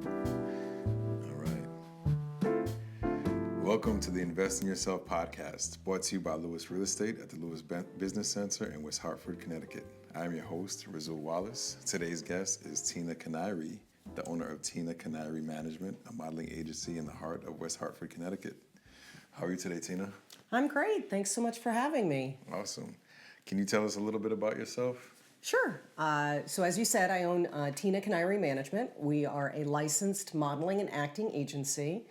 All right. Welcome to the Invest in Yourself podcast, brought to you by Lewis Real Estate at the Lewis Business Center in West Hartford, Connecticut. I am your host, Rizul Wallace. Today's guest is Tina Canary, the owner of Tina Canary Management, a modeling agency in the heart of West Hartford, Connecticut. How are you today, Tina? I'm great. Thanks so much for having me. Awesome. Can you tell us a little bit about yourself? Sure. So as you said, I own Tina Canary Management. We are a licensed modeling and acting agency.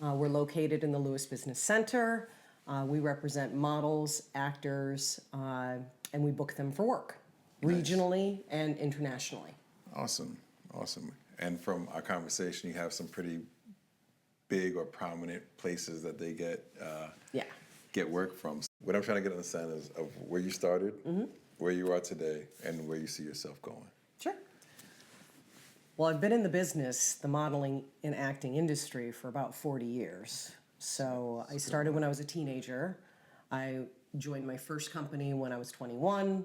We're located in the Lewis Business Center. We represent models, actors, and we book them for work, regionally and internationally. Awesome. And from our conversation, you have some pretty big or prominent places that they get work from. What I'm trying to get an understanding is of where you started, where you are today, and where you see yourself going. Sure. Well, I've been in the business, the modeling and acting industry, for about 40 years. So I started when I was a teenager. I joined my first company when I was 21.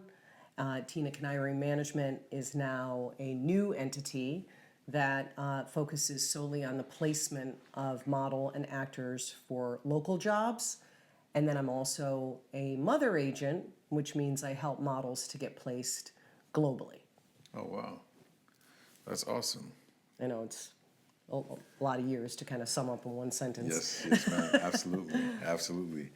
Tina Canary Management is now a new entity that focuses solely on the placement of model and actors for local jobs. And then I'm also a mother agent, which means I help models to get placed globally. Oh, wow. That's awesome. I know it's a lot of years to kind of sum up in one sentence. Yes, ma'am. Absolutely.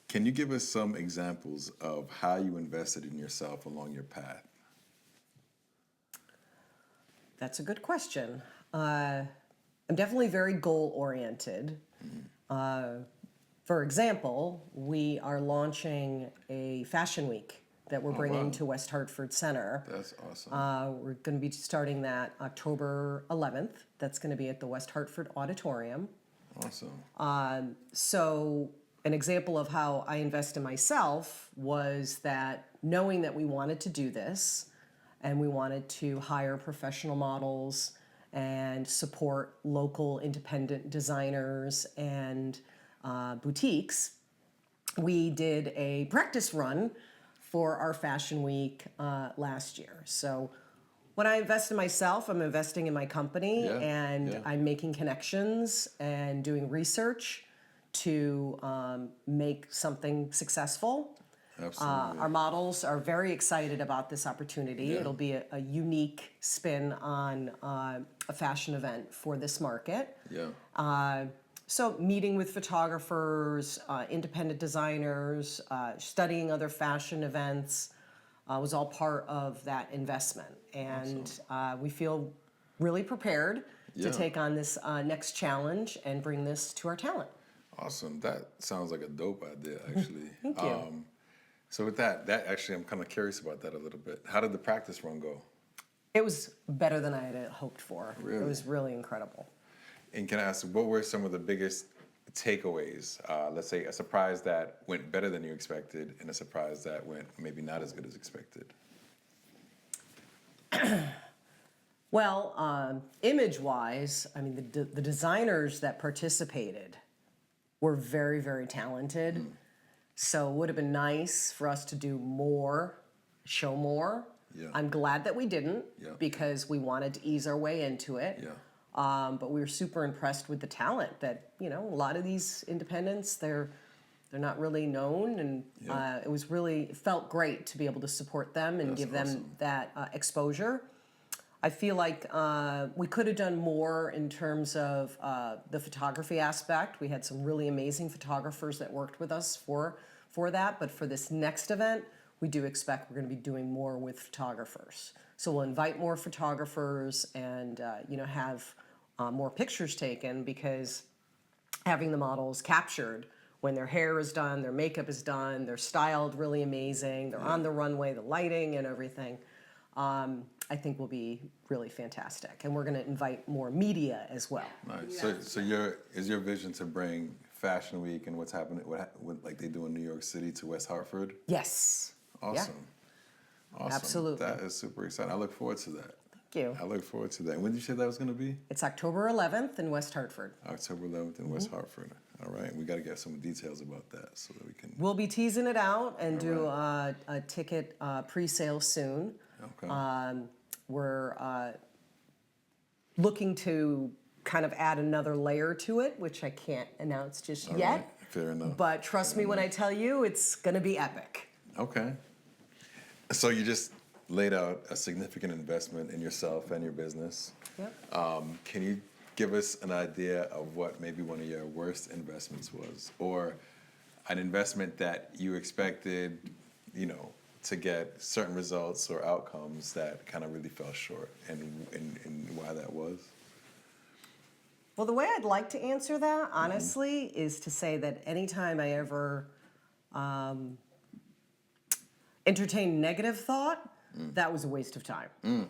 Can you give us some examples of how you invested in yourself along your path? That's a good question. I'm definitely very goal-oriented. For example, we are launching a fashion week that we're bringing to West Hartford Center. That's awesome. We're going to be starting that October 11th. That's going to be at the West Hartford Auditorium. Awesome. So an example of how I invest in myself was that knowing that we wanted to do this and we wanted to hire professional models and support local independent designers and boutiques, we did a practice run for our fashion week last year. So when I invest in myself, I'm investing in my company, and I'm making connections and doing research to make something successful. Absolutely. Our models are very excited about this opportunity. It'll be a unique spin on a fashion event for this market. So meeting with photographers, independent designers, studying other fashion events was all part of that investment. And we feel really prepared to take on this next challenge and bring this to our talent. Awesome. That sounds like a dope idea, actually. Thank you. So with that actually, I'm kind of curious about that a little bit. How did the practice run go? It was better than I had hoped for. Really? It was really incredible. And can I ask, what were some of the biggest takeaways? Let's say a surprise that went better than you expected and a surprise that went maybe not as good as expected. Well, image-wise, I mean, the designers that participated were very, very talented. So it would have been nice for us to do more, show more. I'm glad that we didn't because we wanted to ease our way into it. But we were super impressed with the talent that, a lot of these independents, they're not really known, and it felt great to be able to support them and give them that exposure. I feel like we could have done more in terms of the photography aspect. We had some really amazing photographers that worked with us for that, but for this next event, we do expect we're going to be doing more with photographers. So we'll invite more photographers and have more pictures taken, because having the models captured when their hair is done, their makeup is done, they're styled really amazing, they're on the runway, the lighting and everything, I think will be really fantastic. And we're going to invite more media as well. Nice. So is your vision to bring Fashion Week and what's happening, what like they do in New York City, to West Hartford? Yes. Awesome. Absolutely. That is super exciting. I look forward to that. Thank you. I look forward to that. And when did you say that was going to be? It's October 11th in West Hartford. October 11th in West Hartford. All right. We got to get some details about that so that we can. We'll be teasing it out and do a ticket pre-sale soon. Okay. We're looking to kind of add another layer to it, which I can't announce just All yet. right. Fair enough. But trust me when I tell you, it's going to be epic. Okay. So you just laid out a significant investment in yourself and your business. Yep. Can you give us an idea of what maybe one of your worst investments was, or an investment that you expected, to get certain results or outcomes that kind of really fell short, and why that was? Well, the way I'd like to answer that, honestly, is to say that anytime I ever entertain negative thought, that was a waste of time.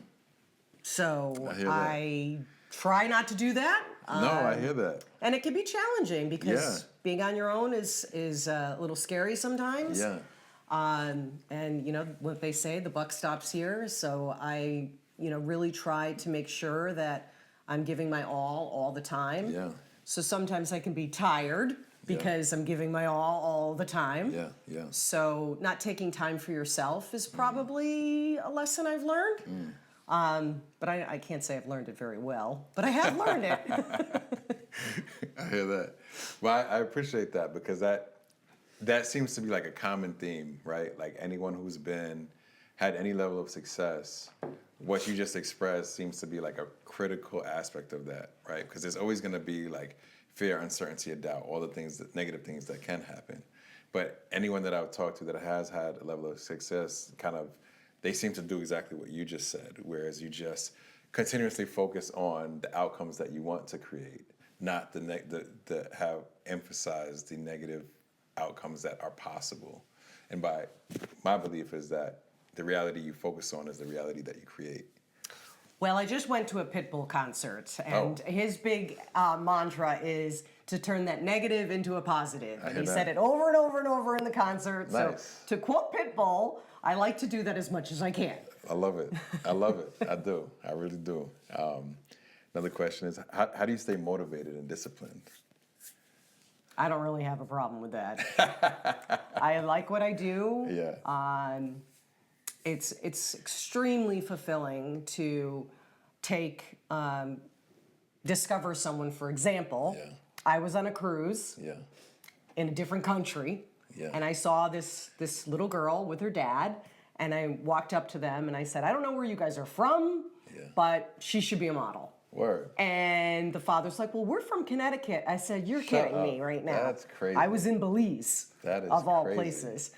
So I hear that. I try not to do that. No, I hear that. And it can be challenging because Yeah. being on your own is a little scary sometimes. Yeah. And what they say, the buck stops here. So I really try to make sure that I'm giving my all the time. Yeah. So sometimes I can be tired because I'm giving my all the time. Yeah. Yeah. So not taking time for yourself is probably a lesson I've learned. But I can't say I've learned it very well, but I have learned it. I hear that. Well, I appreciate that, because that seems to be like a common theme, right? Like anyone who's had any level of success, what you just expressed seems to be like a critical aspect of that, right? Because there's always going to be like fear, uncertainty, and doubt, all the things, negative things that can happen. But anyone that I've talked to that has had a level of success, they seem to do exactly what you just said, whereas you just continuously focus on the outcomes that you want to create, not the have emphasized the negative outcomes that are possible. And my belief is that the reality you focus on is the reality that you create. Well, I just went to a Pitbull concert, and his big mantra is to turn that negative into a positive. And he said it over and over and over in the concert. Nice. So to quote Pitbull, I like to do that as much as I can. I love it. I love it. I do. I really do. Another question is, how do you stay motivated and disciplined? I don't really have a problem with that. I like what I do. Yeah. It's extremely fulfilling to discover someone. For example, I was on a cruise in a different country, and I saw this little girl with her dad, and I walked up to them and I said, I don't know where you guys are from, but she should be a model. Word. And the father's like, well, we're from Connecticut. I said, you're kidding me right now. That's crazy. I was in Belize, That is of all crazy. places.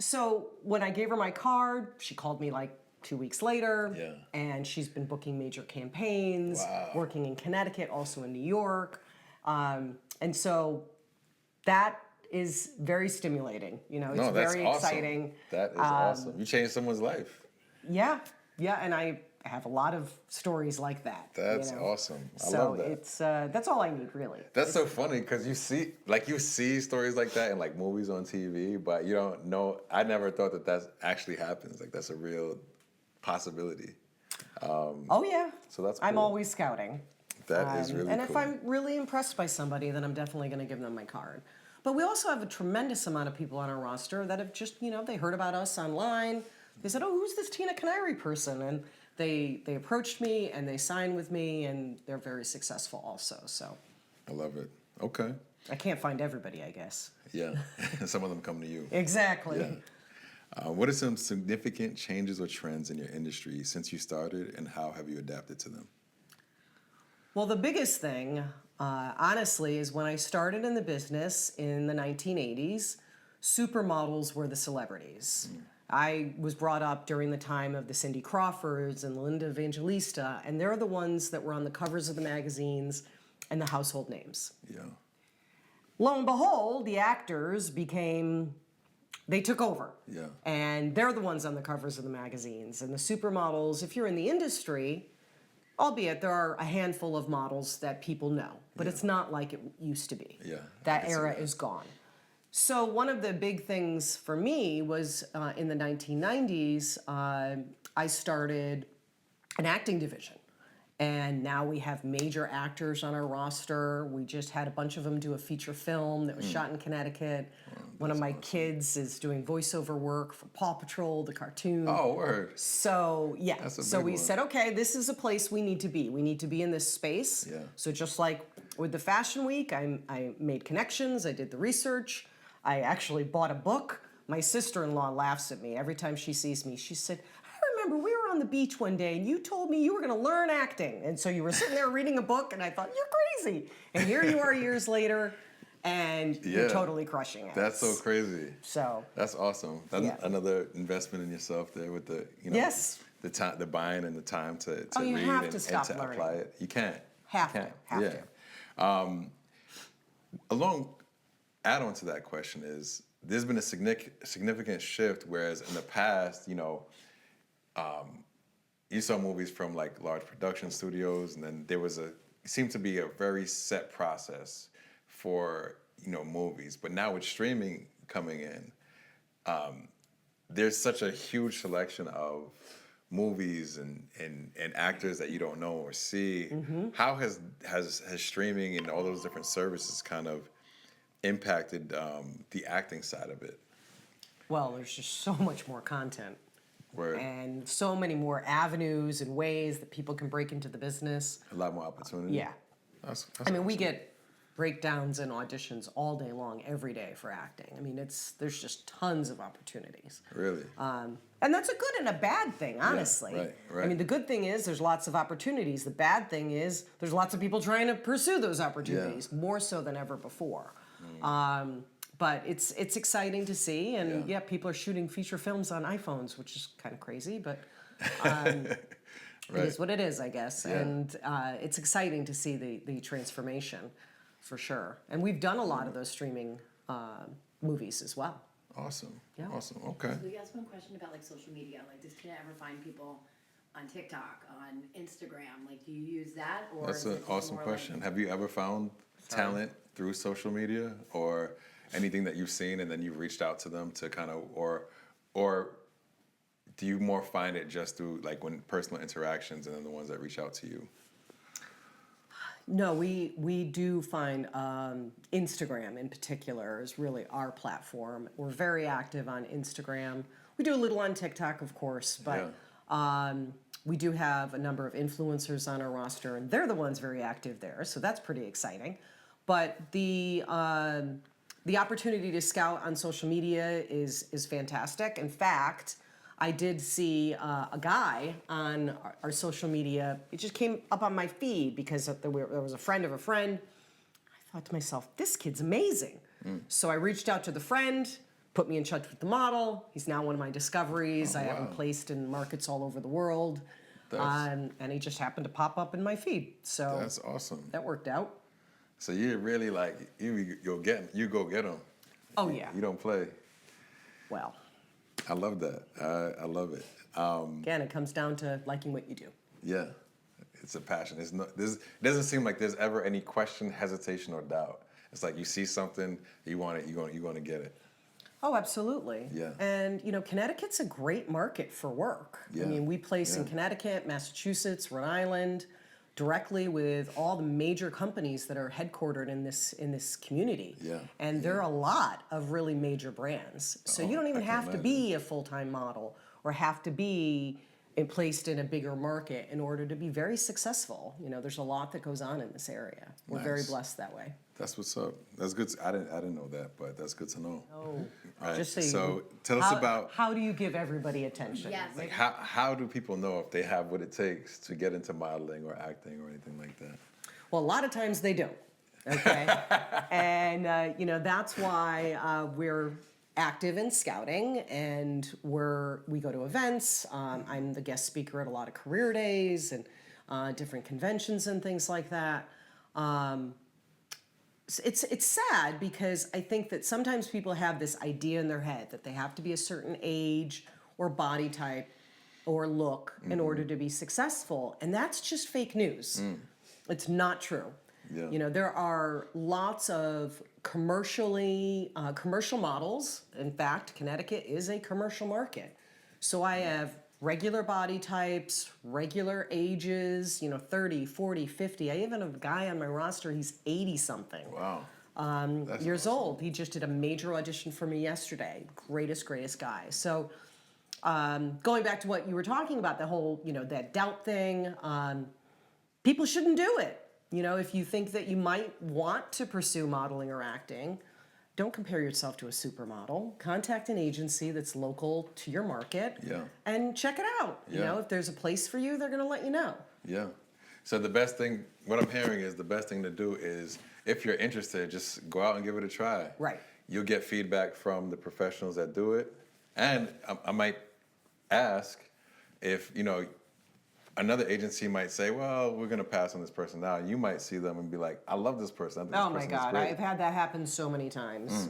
So when I gave her my card, she called me like 2 weeks later, and she's been booking major campaigns, working in Connecticut, also in New York. And so that is very stimulating. It's very exciting. That is awesome. You changed someone's life. Yeah, and I have a lot of stories like that. That's awesome. I So love that. it's that's all I need, really. That's so funny, because you see stories like that in like movies on TV, but you don't know. I never thought that actually happens. Like that's a real possibility. Oh yeah. So that's cool. I'm always scouting. That is really and cool. if I'm really impressed by somebody, then I'm definitely going to give them my card. But we also have a tremendous amount of people on our roster that have just, they heard about us online. They said, oh, who's this Tina Canary person? And they approached me and they signed with me, and they're very successful also. So I love it. Okay. I can't find everybody, I guess. Yeah. Some of them come to you. Exactly. Yeah. What are some significant changes or trends in your industry since you started, and how have you adapted to them? Well, the biggest thing, honestly, is when I started in the business in the 1980s, supermodels were the celebrities. I was brought up during the time of the Cindy Crawfords and Linda Evangelista, and they're the ones that were on the covers of the magazines and the household names. Yeah. Lo and behold, the actors they took over. Yeah. And they're the ones on the covers of the magazines. And the supermodels, if you're in the industry, albeit there are a handful of models that people know, but it's not like it used to be. Yeah. That era is gone. So one of the big things for me was in the 1990s, I started an acting division. And now we have major actors on our roster. We just had a bunch of them do a feature film that was shot in Connecticut. One of my kids is doing voiceover work for Paw Patrol, the cartoon. Oh, word. So, yeah. That's a So big we one. said, okay, this is a place we need to be. We need to be in this space. Yeah. So just like with the Fashion Week, I made connections. I did the research. I actually bought a book. My sister-in-law laughs at me every time she sees me. She said, I remember we were on the beach one day and you told me you were going to learn acting. And so you were sitting there reading a book and I thought, you're crazy. And here you are years later and you're totally crushing it. That's so crazy. So That's awesome. That's another investment in yourself there with the, Yes. the time, the buying and the time to you read have and, to stop and to learning. apply it. You can't. Have You to, can't. have to. Along add-on to that question is there's been a significant shift, whereas in the past, you saw movies from like large production studios, and then there was it seemed to be a very set process for movies. But now with streaming coming in, there's such a huge selection of movies and actors that you don't know or see. How has streaming and all those different services kind of impacted the acting side of it? Well, there's just so much more content. Where And so many more avenues and ways that people can break into the business. a lot more opportunity. Yeah. That's I mean, we awesome. get breakdowns and auditions all day long, every day for acting. I mean, there's just tons of opportunities. Really. And that's a good and a bad thing, honestly. right. I mean, the good thing is there's lots of opportunities. The bad thing is there's lots of people trying to pursue those opportunities, more so than ever before. But it's exciting to see, and people are shooting feature films on iPhones, which is kind of crazy, but it is what it is, I guess. Yeah. And it's exciting to see the transformation, for sure. And we've done a lot of those streaming movies as well. Awesome. Yeah. Awesome. Okay. So you asked one question about like social media. Like, does Tina ever find people on TikTok, on Instagram? Like, do you use that, or That's is an it just awesome more question. Like, Have you ever found talent through social media or anything that you've seen and then you've reached out to them to kind of, or do you more find it just through like when personal interactions and then the ones that reach out to you? No, we do find Instagram in particular is really our platform. We're very active on Instagram. We do a little on TikTok, of course, but we do have a number of influencers on our roster, and they're the ones very active there, so that's pretty exciting. But the opportunity to scout on social media is fantastic. In fact, I did see a guy on our social media. It just came up on my feed because there was a friend of a friend. I thought to myself, this kid's amazing. So I reached out to the friend, put me in touch with the model. He's now one of my discoveries. I have him placed in markets all over the world. And he just happened to pop up in my feed. So That's awesome. that worked out. So you're really like, you go get them. Oh, yeah. You don't play. Well, I love that. I love it. again, it comes down to liking what you do. Yeah, it's a passion. It doesn't seem like there's ever any question, hesitation, or doubt. It's like you see something, you want it, you're going to get it. Oh, absolutely. Yeah. And, Connecticut's a great market for work. Yeah. I mean, we place in Connecticut, Massachusetts, Rhode Island, directly with all the major companies that are headquartered in this community. Yeah. And there are a lot of really major brands. So you don't even I can have to imagine. be a full-time model or have to be placed in a bigger market in order to be very successful. There's a lot that goes on in this area. We're very Nice. blessed that way. That's what's up. That's good. I didn't know that, but that's good to know. Oh, Right. just So tell us about how do you give everybody attention? Yes. like how do people know if they have what it takes to get into modeling or acting or anything like that? Well, a lot of times they don't. Okay, and that's why we're active in scouting, and we go to events. I'm the guest speaker at a lot of career days and different conventions and things like that. It's sad because I think that sometimes people have this idea in their head that they have to be a certain age or body type or look in order to be successful, and that's just fake news. It's not true. Yeah. There are lots of commercial models. In fact, Connecticut is a commercial market. So I have regular body types, regular ages, 30, 40, 50. I even have a guy on my roster, he's 80 something. Wow. That's Years awesome. old. He just did a major audition for me yesterday. Greatest guy. So going back to what you were talking about, the whole, that doubt thing, people shouldn't do it. If you think that you might want to pursue modeling or acting, don't compare yourself to a supermodel. Contact an agency that's local to your market and check it out. Yeah. If there's a place for you, they're going to let you know. Yeah. So the best thing, what I'm hearing is the best thing to do is, if you're interested, just go out and give it a try. Right. You'll get feedback from the professionals that do it. And I might ask if, another agency might say, well, we're going to pass on this person now. You might see them and be like, I love this person. I think this Oh my person is God, great. I've had that happen so many times.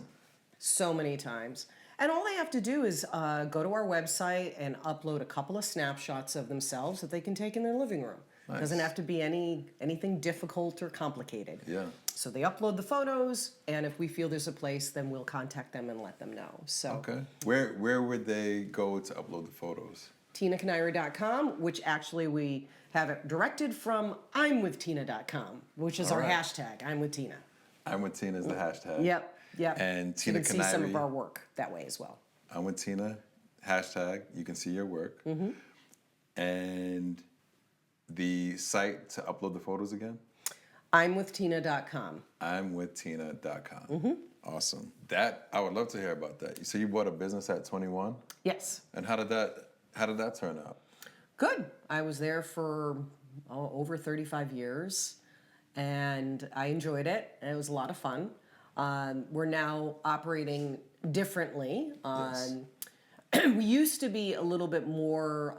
So many times. And all they have to do is go to our website and upload a couple of snapshots of themselves that they can take in their living room. Nice. Doesn't have to be anything difficult or complicated. Yeah. So they upload the photos, and if we feel there's a place, then we'll contact them and let them know. So Okay. Where would they go to upload the photos? TinaCanary.com, which actually we have it directed from I'mWithTina.com, which is All our right. hashtag, I'm with Tina. I'm with Tina is the hashtag. Yep. And So Tina you can see some of Canary. our work that way as well. I'm with Tina, hashtag, you can see your work. And the site to upload the photos again? I'mWithTina.com. I'mWithTina.com. Awesome. I would love to hear about that. So you bought a business at 21? Yes. And how did that turn out? Good. I was there for over 35 years, and I enjoyed it. And it was a lot of fun. We're now operating differently. Yes. We used to be a little bit more.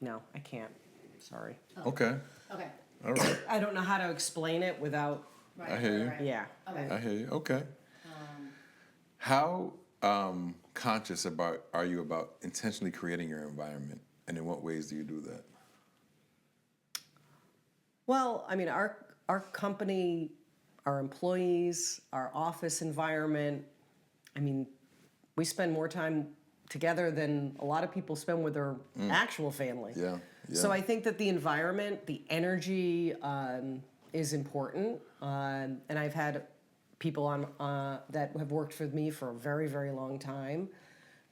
No, I can't. Sorry. Okay. Okay. All right. I don't know how to explain it without. Right, I hear you. right. Yeah. Okay. I hear you. Okay. How conscious are you about intentionally creating your environment, and in what ways do you do that? Well, I mean, our company, our employees, our office environment. I mean, we spend more time together than a lot of people spend with their actual family. Yeah. So I think that the environment, the energy, is important. And I've had people on that have worked with me for a very, very long time.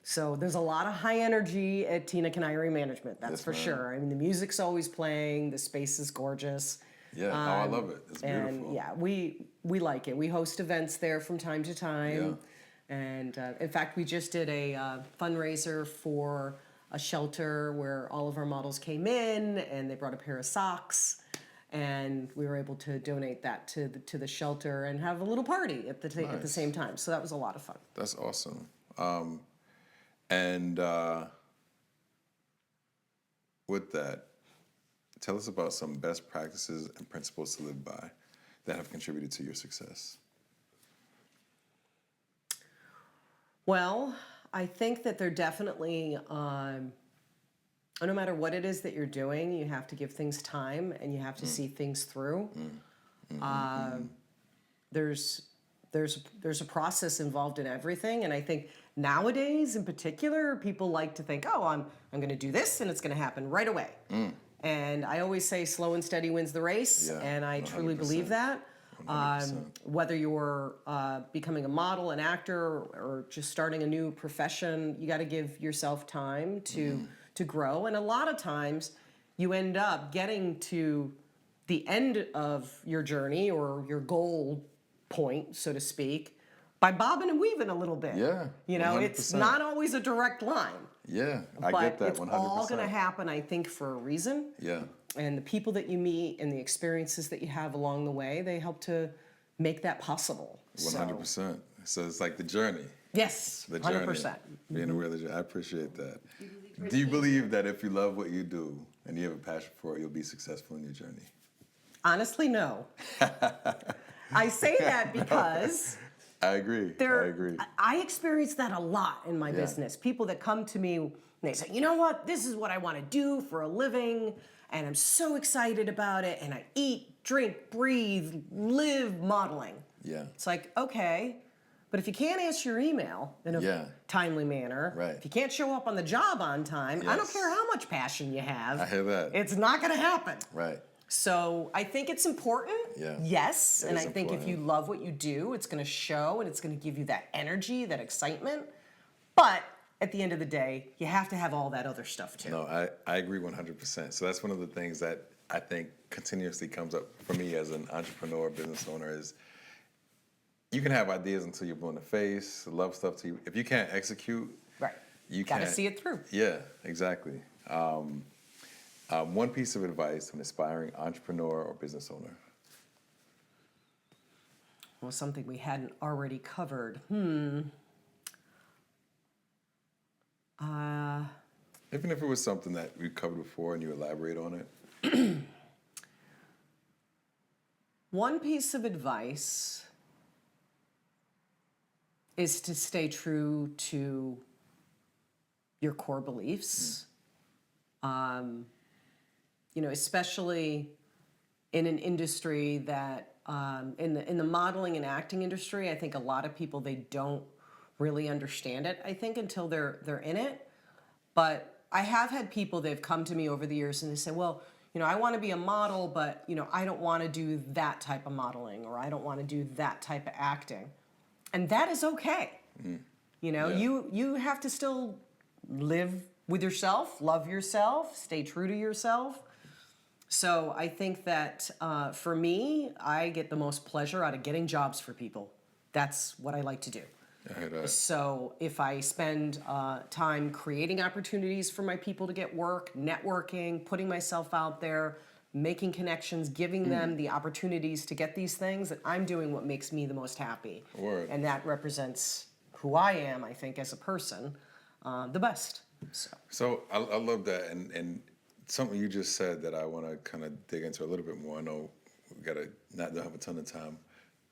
So there's a lot of high energy at Tina Canary Management, that's Yes, for ma'am. sure. I mean, the music's always playing, the space is gorgeous. Yeah. I love it. It's beautiful. And yeah, we like it. We host events there from time to time. And in fact, we just did a fundraiser for a shelter where all of our models came in and they brought a pair of socks. And we were able to donate that to the shelter and have a little party at the Nice. same time. So that was a lot of fun. That's awesome. And with that, tell us about some best practices and principles to live by that have contributed to your success. Well, I think that they're definitely, no matter what it is that you're doing, you have to give things time and you have to see things through. There's a process involved in everything, and I think nowadays, in particular, people like to think, "Oh, I'm going to do this, and it's going to happen right away." And I always say, "Slow and steady wins the race," Yeah, and I truly 100%. believe that. 100%. Whether you're becoming a model, an actor, or just starting a new profession, you got to give yourself time to grow. And a lot of times, you end up getting to the end of your journey or your goal point, so to speak, by bobbing and weaving a little bit. Yeah, It's 100%. not always a direct line. Yeah, I But get that it's 100%. all going to happen, I think, for a reason. Yeah, And the people that you meet and the experiences that you have along the way, they help to make that possible. 100%. So it's like the journey. Yes, The journey. 100%. Being aware of the journey. I appreciate that. Do you believe that if you love what you do and you have a passion for it, you'll be successful in your journey? Honestly, no. I say that because I agree. I agree. I experience that a lot in my business. People that come to me and they say, "You know what? This is what I want to do for a living, and I'm so excited about it, and I eat, drink, breathe, live modeling." Yeah. It's like, okay, But if you can't answer your email in a timely manner, Right. if you can't show up on the job on time, I don't Yes. care how much passion you have. I hear that. It's not going to happen. Right. So I think it's important. Yeah. Yes. It And is I think if important. you love what you do, it's going to show and it's going to give you that energy, that excitement. But at the end of the day, you have to have all that other stuff too. No, I agree 100%. So that's one of the things that I think continuously comes up for me as an entrepreneur, business owner is you can have ideas until you're blue in the face, love stuff to you. If you can't execute, Right. you Got to can't see it through. Yeah, exactly. One piece of advice to an aspiring entrepreneur or business owner. Well, something we hadn't already covered. Even if it was something that we covered before and you elaborate on it. One piece of advice is to stay true to your core beliefs. Especially in an industry that, in the modeling and acting industry, I think a lot of people, they don't really understand it, I think, until they're in it. But I have had people, they've come to me over the years and they say, well, I want to be a model, but, I don't want to do that type of modeling, or I don't want to do that type of acting. And that is okay. You have to still live with yourself, love yourself, stay true to yourself. So I think that for me, I get the most pleasure out of getting jobs for people. That's what I like to do. I heard that. So if I spend time creating opportunities for my people to get work, networking, putting myself out there, making connections, giving them the opportunities to get these things, that I'm doing what makes me the most happy. Word. And that represents who I am, I think, as a person, the best. So I love that. And something you just said that I want to kind of dig into a little bit more. I know we don't have a ton of time.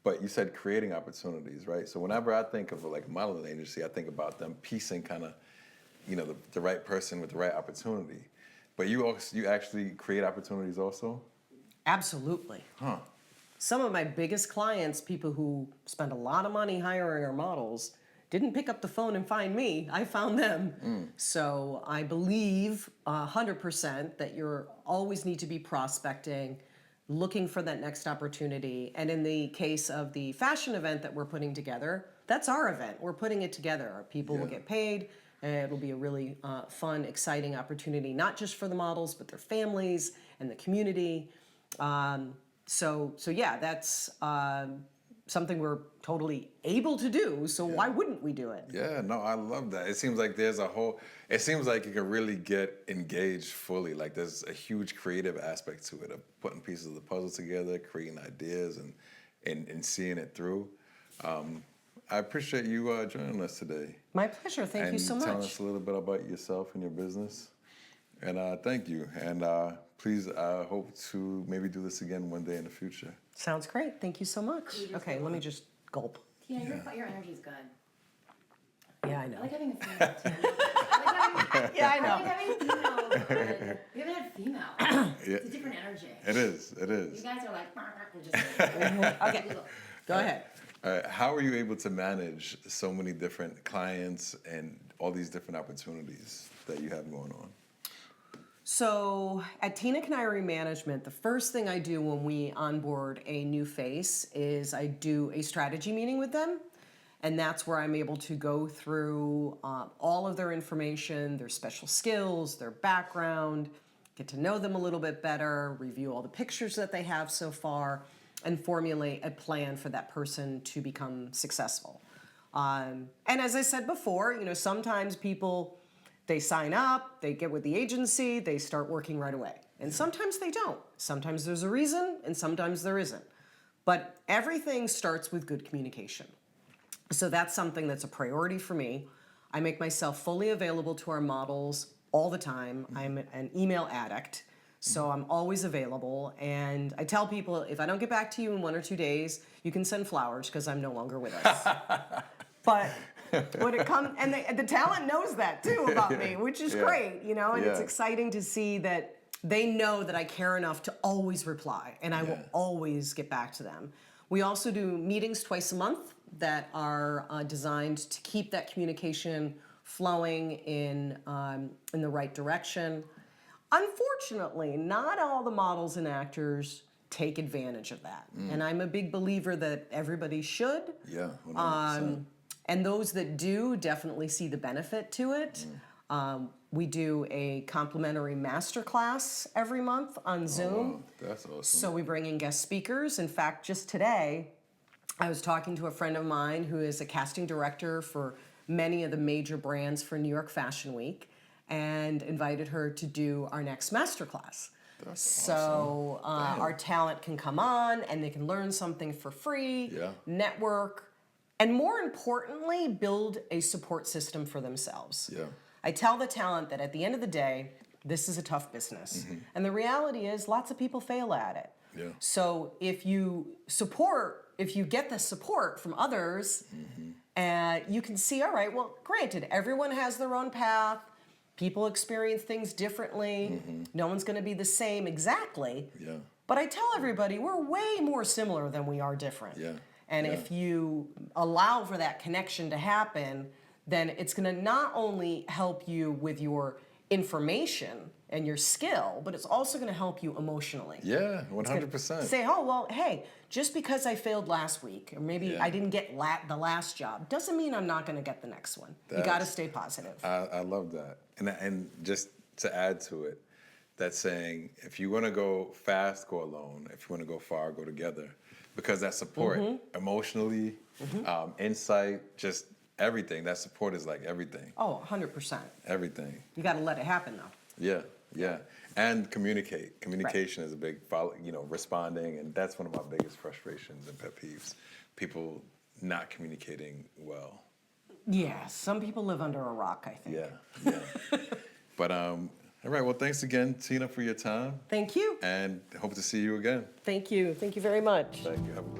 But you said creating opportunities, right? So whenever I think of like a modeling agency, I think about them piecing kind of, the right person with the right opportunity. But you actually create opportunities also? Absolutely. Huh. Some of my biggest clients, people who spend a lot of money hiring our models, didn't pick up the phone and find me. I found them. So I believe 100% that you always need to be prospecting, looking for that next opportunity. And in the case of the fashion event that we're putting together, that's our event. We're putting it together. Our people will get paid, and it'll be a really fun, exciting opportunity, not just for the models, but their families and the community. So yeah, that's something we're totally able to do. So why wouldn't we do it? Yeah, no, I love that. It seems like it seems like you can really get engaged fully. Like there's a huge creative aspect to it of putting pieces of the puzzle together, creating ideas and seeing it through. I appreciate you joining us today. My pleasure. Thank you so And telling much. us a little bit about yourself and your business. And thank you. And please, I hope to maybe do this again one day in the future. Sounds great. Thank you so much. Okay, let me just gulp. Yeah, your energy's good. Yeah, I I know. like having a female too. Yeah, I I know. like having females good. We haven't had female. It's a different energy. It is. You guys are like, and just Okay, go ahead. How are you able to manage so many different clients and all these different opportunities that you have going on? So at Tina Canary Management, the first thing I do when we onboard a new face is I do a strategy meeting with them. And that's where I'm able to go through all of their information, their special skills, their background, get to know them a little bit better, review all the pictures that they have so far, and formulate a plan for that person to become successful. And as I said before, sometimes people, they sign up, they get with the agency, they start working right away. And sometimes they don't. Sometimes there's a reason, and sometimes there isn't. But everything starts with good communication. So that's something that's a priority for me. I make myself fully available to our models all the time. I'm an email addict, so I'm always available. And I tell people, if I don't get back to you in 1 or 2 days, you can send flowers because I'm no longer with us. But when it comes, and the talent knows that too about me, which is great, and it's exciting to see that they know that I care enough to always reply, and I will always get back to them. We also do meetings twice a month that are designed to keep that communication flowing in the right direction. Unfortunately, not all the models and actors take advantage of that. And I'm a big believer that everybody should. Yeah, 100%. And those that do definitely see the benefit to it. We do a complimentary masterclass every month on Zoom. Wow, that's awesome. So we bring in guest speakers. In fact, just today, I was talking to a friend of mine who is a casting director for many of the major brands for New York Fashion Week and invited her to do our next masterclass. That's So our talent can come on and they can learn something for free, Yeah. network, and more importantly, build a support system for themselves. Yeah. I tell the talent that at the end of the day, this is a tough business. And the reality is lots of people fail at it. Yeah. So if you get the support from others, you can see, all right, well, granted, everyone has their own path. People experience things differently. No one's going to be the same exactly. Yeah. But I tell everybody we're way more similar than we are different. Yeah. And Yeah. if you allow for that connection to happen, then it's going to not only help you with your information and your skill, but it's also going to help you emotionally. Yeah, 100%. Say, oh, well, hey, just because I failed last week, or maybe Yeah. I didn't get the last job, doesn't mean I'm not going to get the next one. You got to stay positive. I love that. And just to add to it, that's saying if you want to go fast, go alone. If you want to go far, go together. Because that support, emotionally, insight, just everything. That support is like everything. Oh, 100%. Everything. You got to let it happen, though. Yeah, yeah. And communicate. Communication is a big, responding. And that's one of my biggest frustrations and pet peeves. People not communicating well. Yeah, some people live under a rock, I think. Yeah, yeah. But, all right, well, thanks again, Tina, for your time. Thank you. And hope to see you again. Thank you. Thank you very much. Thank you. Have a